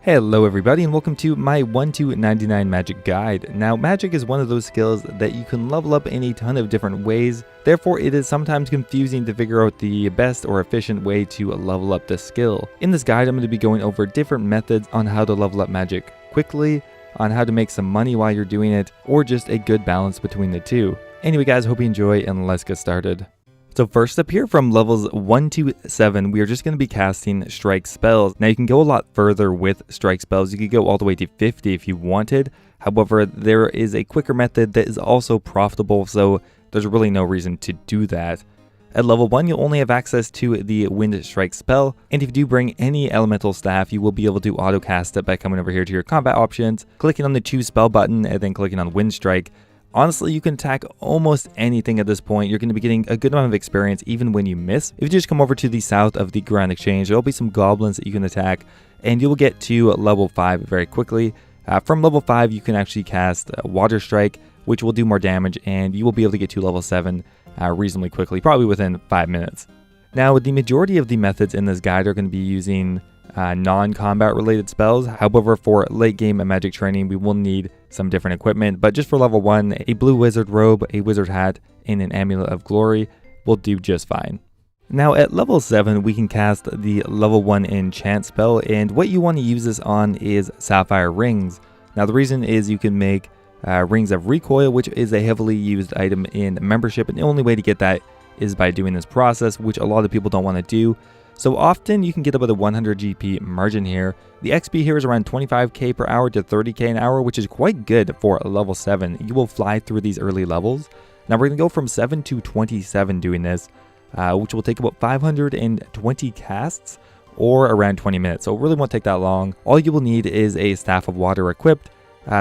Hello everybody and welcome to my 1 to 99 magic guide. Now magic is one of those skills that you can level up in a ton of different ways, therefore it is sometimes confusing to figure out the best or efficient way to level up this skill. In this guide I'm going to be going over different methods on how to level up magic quickly, on how to make some money while you're doing it, or just a good balance between the two. Anyway guys, hope you enjoy and let's get started. So first up here from levels 1 to 7, we are just going to be casting strike spells. Now you can go a lot further with strike spells. You could go all the way to 50 if you wanted. However, there is a quicker method that is also profitable, so there's really no reason to do that. At level 1, you'll only have access to the wind strike spell, and if you do bring any elemental staff, you will be able to auto cast it by coming over here to your combat options, clicking on the choose spell button, and then clicking on wind strike. Honestly, you can attack almost anything at this point. You're going to be getting a good amount of experience even when you miss. If you just come over to the south of the Grand Exchange, there will be some goblins that you can attack, and you will get to level 5 very quickly. From level 5, you can actually cast Water Strike, which will do more damage, and you will be able to get to level 7 reasonably quickly, probably within 5 minutes. Now, the majority of the methods in this guide are going to be using non-combat related spells. However, for late game and magic training, we will need some different equipment, but just for level 1, a blue wizard robe, a wizard hat, and an amulet of glory will do just fine. Now at level 7, we can cast the level 1 enchant spell, and what you want to use this on is sapphire rings. Now the reason is you can make rings of recoil, which is a heavily used item in membership, and the only way to get that is by doing this process, which a lot of people don't want to do. So often you can get about a 100 GP margin here. The XP here is around 25k per hour to 30k an hour, which is quite good for level 7. You will fly through these early levels. Now we're going to go from 7 to 27 doing this, which will take about 520 casts or around 20 minutes. So it really won't take that long. All you will need is a staff of water equipped,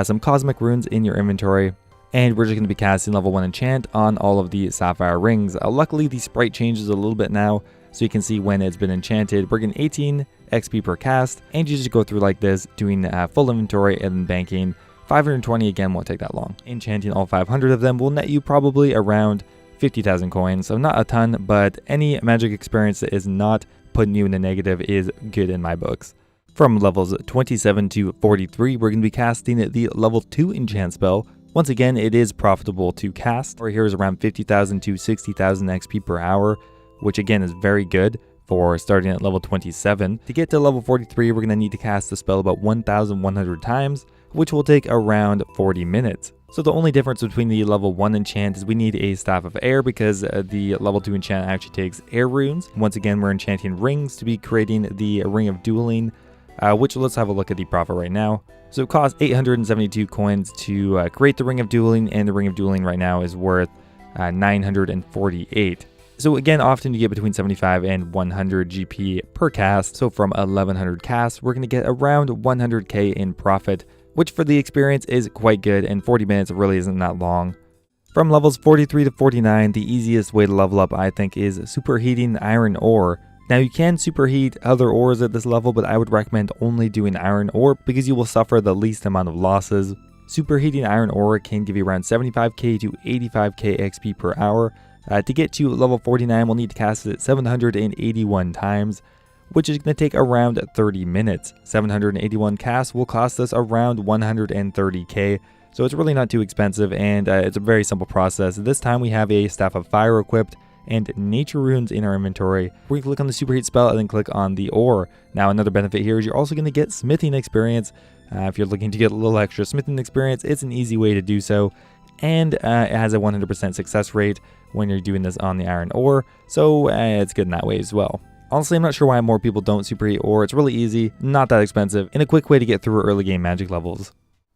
some cosmic runes in your inventory, and we're just going to be casting level 1 enchant on all of the sapphire rings. Luckily the sprite changes a little bit now, so you can see when it's been enchanted. We're getting 18 XP per cast, and you just go through like this, doing full inventory and then banking. 520 again won't take that long. Enchanting all 500 of them will net you probably around 50,000 coins, so not a ton, but any magic experience that is not putting you in the negative is good in my books. From levels 27 to 43, we're going to be casting the level 2 enchant spell. Once again, it is profitable to cast. Or here is around 50,000 to 60,000 XP per hour, which again is very good for starting at level 27. To get to level 43, we're going to need to cast the spell about 1,100 times, which will take around 40 minutes. So the only difference between the level 1 enchant is we need a staff of air, because the level 2 enchant actually takes air runes. Once again, we're enchanting rings to be creating the ring of dueling, which let's have a look at the profit right now. So it costs 872 coins to create the ring of dueling, and the ring of dueling right now is worth 948. So again, often you get between 75 and 100 GP per cast. So from 1100 casts, we're going to get around 100k in profit, which for the experience is quite good, and 40 minutes really isn't that long. From levels 43 to 49, the easiest way to level up, I think, is superheating iron ore. Now you can superheat other ores at this level, but I would recommend only doing iron ore because you will suffer the least amount of losses. Superheating iron ore can give you around 75k to 85k XP per hour. To get to level 49, we'll need to cast it 781 times, which is going to take around 30 minutes. 781 casts will cost us around 130k, so it's really not too expensive, and it's a very simple process. This time we have a staff of fire equipped and nature runes in our inventory. We click on the superheat spell and then click on the ore. Now another benefit here is you're also going to get smithing experience. If you're looking to get a little extra smithing experience, it's an easy way to do so, and it has a 100% success rate when you're doing this on the iron ore, so it's good in that way as well. Honestly, I'm not sure why more people don't superheat ore. It's really easy, not that expensive, and a quick way to get through early game magic levels.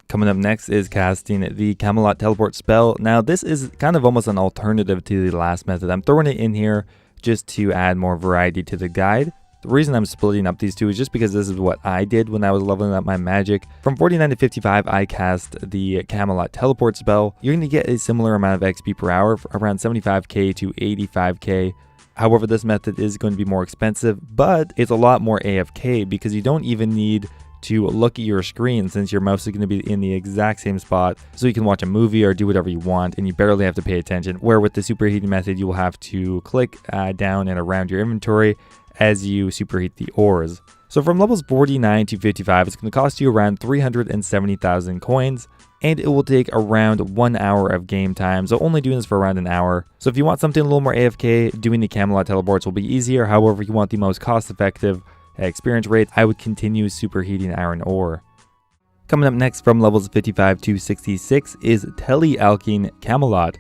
Coming up next is casting the Camelot teleport spell. Now this is kind of almost an alternative to the last method. I'm throwing it in here just to add more variety to the guide. The reason I'm splitting up these two is just because this is what I did when I was leveling up my magic. From 49 to 55, I cast the Camelot teleport spell. You're going to get a similar amount of XP per hour, around 75k to 85k. However, this method is going to be more expensive, but it's a lot more AFK because you don't even need to look at your screen, since your mouse is going to be in the exact same spot, so you can watch a movie or do whatever you want, and you barely have to pay attention. Where with the superheating method, you will have to click down and around your inventory, as you superheat the ores. So from levels 49 to 55, it's going to cost you around 370,000 coins, and it will take around 1 hour of game time, so only doing this for around an hour. So if you want something a little more AFK, doing the Camelot teleports will be easier. However, if you want the most cost-effective experience rate, I would continue superheating iron ore. Coming up next from levels 55 to 66 is tele alching Camelot.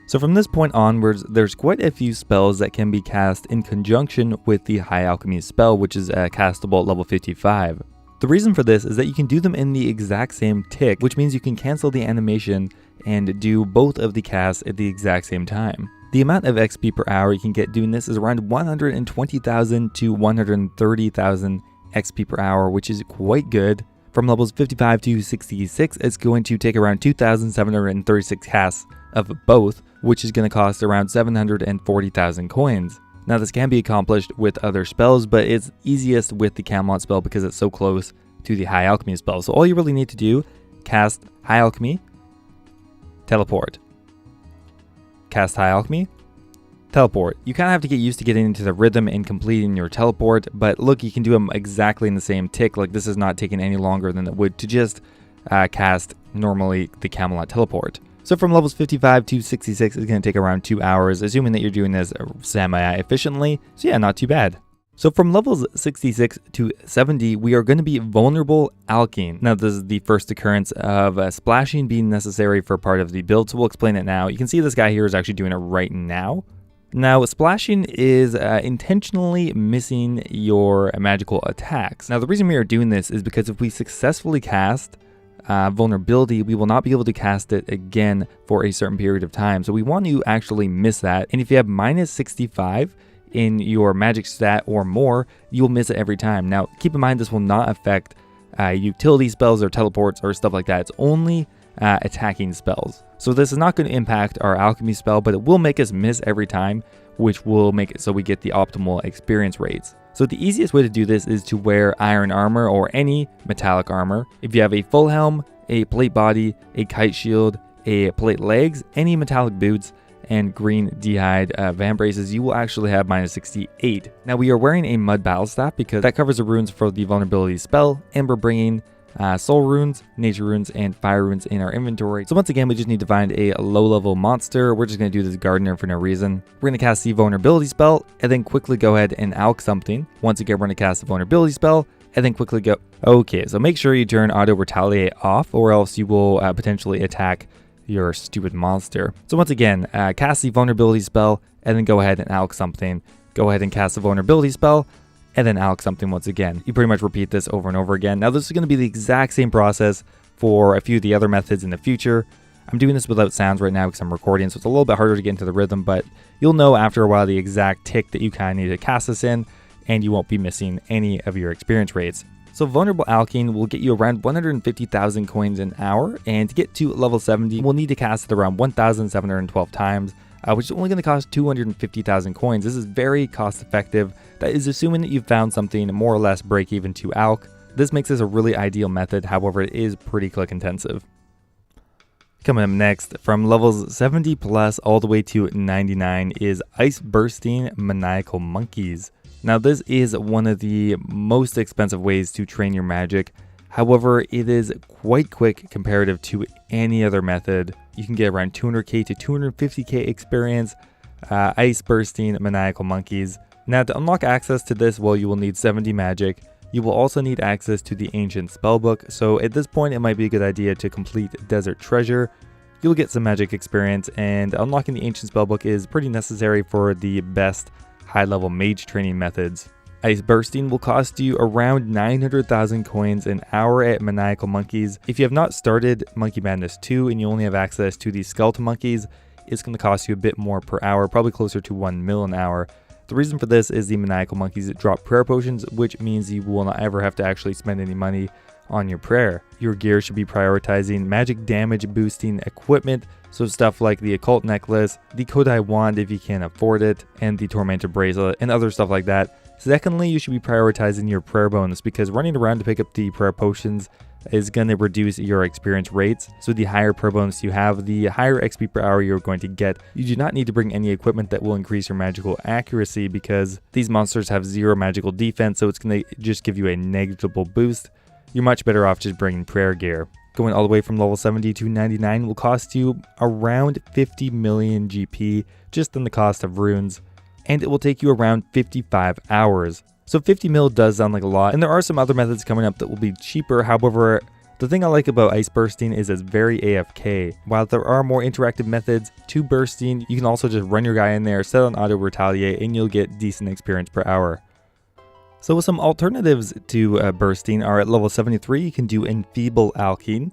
So from this point onwards, there's quite a few spells that can be cast in conjunction with the High Alchemy spell, which is castable at level 55. The reason for this is that you can do them in the exact same tick, which means you can cancel the animation and do both of the casts at the exact same time. The amount of XP per hour you can get doing this is around 120,000 to 130,000 XP per hour, which is quite good. From levels 55 to 66, it's going to take around 2,736 casts of both, which is going to cost around 740,000 coins. Now this can be accomplished with other spells, but it's easiest with the Camelot spell because it's so close to the High Alchemy spell. So all you really need to do, cast High Alchemy, teleport. Cast High Alchemy, teleport. You kind of have to get used to getting into the rhythm and completing your teleport, but look, you can do them exactly in the same tick. Like this is not taking any longer than it would to just cast normally the Camelot teleport. So from levels 55 to 66, it's going to take around 2 hours, assuming that you're doing this semi-efficiently. So yeah, not too bad. So from levels 66 to 70, we are going to be vulnerable alching. Now this is the first occurrence of splashing being necessary for part of the build, so we'll explain it now. You can see this guy here is actually doing it right now. Now, splashing is intentionally missing your magical attacks. Now, the reason we are doing this is because if we successfully cast vulnerability, we will not be able to cast it again for a certain period of time. So we want to actually miss that. And if you have minus 65 in your magic stat or more, you'll miss it every time. Now, keep in mind, this will not affect utility spells or teleports or stuff like that. It's only attacking spells. So this is not going to impact our alchemy spell, but it will make us miss every time, which will make it so we get the optimal experience rates. So the easiest way to do this is to wear iron armor or any metallic armor. If you have a full helm, a plate body, a kite shield, a plate legs, any metallic boots, and green d'hide vambraces, you will actually have minus 68. Now we are wearing a mud battle staff because that covers the runes for the vulnerability spell, and we're bringing soul runes, nature runes, and fire runes in our inventory. So once again, we just need to find a low level monster. We're just going to do this gardener for no reason. We're going to cast the vulnerability spell and then quickly go ahead and alch something. Once again, we're going to cast the vulnerability spell and then quickly go. Okay, so make sure you turn auto retaliate off or else you will potentially attack your stupid monster. So once again, cast the vulnerability spell and then go ahead and alch something. Go ahead and cast the vulnerability spell and then alch something once again. You pretty much repeat this over and over again. Now this is going to be the exact same process for a few of the other methods in the future. I'm doing this without sounds right now because I'm recording, so it's a little bit harder to get into the rhythm, but you'll know after a while the exact tick that you kind of need to cast this in, and you won't be missing any of your experience rates. So vulnerable alching will get you around 150,000 coins an hour, and to get to level 70, we'll need to cast it around 1,712 times, which is only going to cost 250,000 coins. This is very cost effective. That is assuming that you've found something more or less break even to alch. This makes this a really ideal method, however it is pretty click intensive. Coming up next, from levels 70 plus all the way to 99 is ice bursting maniacal monkeys. Now this is one of the most expensive ways to train your magic. However, it is quite quick comparative to any other method. You can get around 200k to 250k experience, ice bursting maniacal monkeys. Now to unlock access to this, well, you will need 70 magic. You will also need access to the ancient spellbook. So at this point, it might be a good idea to complete Desert Treasure. You'll get some magic experience, and unlocking the ancient spellbook is pretty necessary for the best high level mage training methods. Ice bursting will cost you around 900,000 coins an hour at Maniacal Monkeys. If you have not started Monkey Madness 2 and you only have access to the Skeleton Monkeys, it's going to cost you a bit more per hour, probably closer to 1 mil an hour. The reason for this is the Maniacal Monkeys drop prayer potions, which means you will not ever have to actually spend any money on your prayer. Your gear should be prioritizing magic damage boosting equipment, so stuff like the Occult Necklace, the Kodai Wand if you can afford it, and the Tormentor Bracelet, and other stuff like that. Secondly, you should be prioritizing your prayer bonus, because running around to pick up the prayer potions is going to reduce your experience rates. So the higher pro bonus you have, the higher XP per hour you're going to get. You do not need to bring any equipment that will increase your magical accuracy because these monsters have 0 magical defense, so it's going to just give you a negligible boost. You're much better off just bringing prayer gear. Going all the way from level 70 to 99 will cost you around 50 million GP just in the cost of runes, and it will take you around 55 hours. So 50 mil does sound like a lot, and there are some other methods coming up that will be cheaper. However, the thing I like about ice bursting is it's very AFK. While there are more interactive methods to bursting, you can also just run your guy in there, set on auto retaliate, and you'll get decent experience per hour. So some alternatives to bursting are at level 73, you can do enfeeble alching,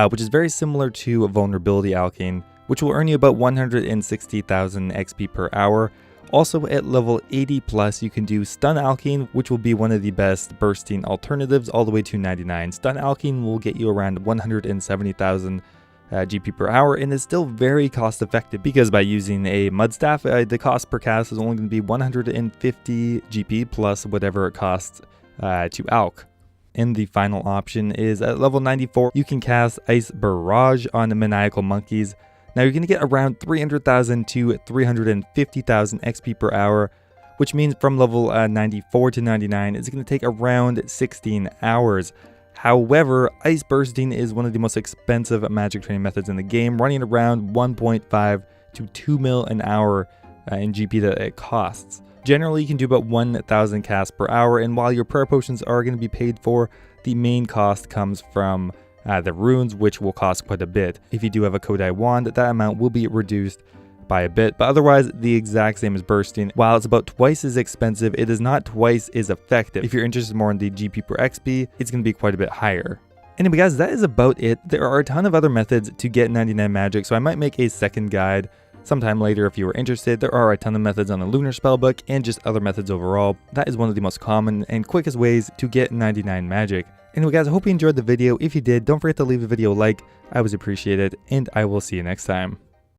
which is very similar to vulnerability alching, which will earn you about 160,000 XP per hour. Also at level 80 plus, you can do stun alching, which will be one of the best bursting alternatives all the way to 99. Stun alching will get you around 170,000 GP per hour, and is still very cost effective because by using a mud staff, the cost per cast is only going to be 150 GP plus whatever it costs to alch. And the final option is at level 94, you can cast Ice Barrage on the Maniacal Monkeys. Now you're going to get around 300,000 to 350,000 XP per hour, which means from level 94 to 99, it's going to take around 16 hours. However, ice bursting is one of the most expensive magic training methods in the game, running around 1.5 to 2 mil an hour in GP that it costs. Generally, you can do about 1,000 casts per hour, and while your prayer potions are going to be paid for, the main cost comes from the runes, which will cost quite a bit. If you do have a Kodai wand, that amount will be reduced by a bit, but otherwise the exact same as bursting. While it's about twice as expensive, it is not twice as effective. If you're interested more in the GP per XP, it's going to be quite a bit higher. Anyway guys, that is about it. There are a ton of other methods to get 99 magic, so I might make a second guide sometime later if you are interested. There are a ton of methods on the Lunar Spellbook and just other methods overall. That is one of the most common and quickest ways to get 99 magic. Anyway guys, I hope you enjoyed the video. If you did, don't forget to leave the video a like. I always appreciate it, and I will see you next time.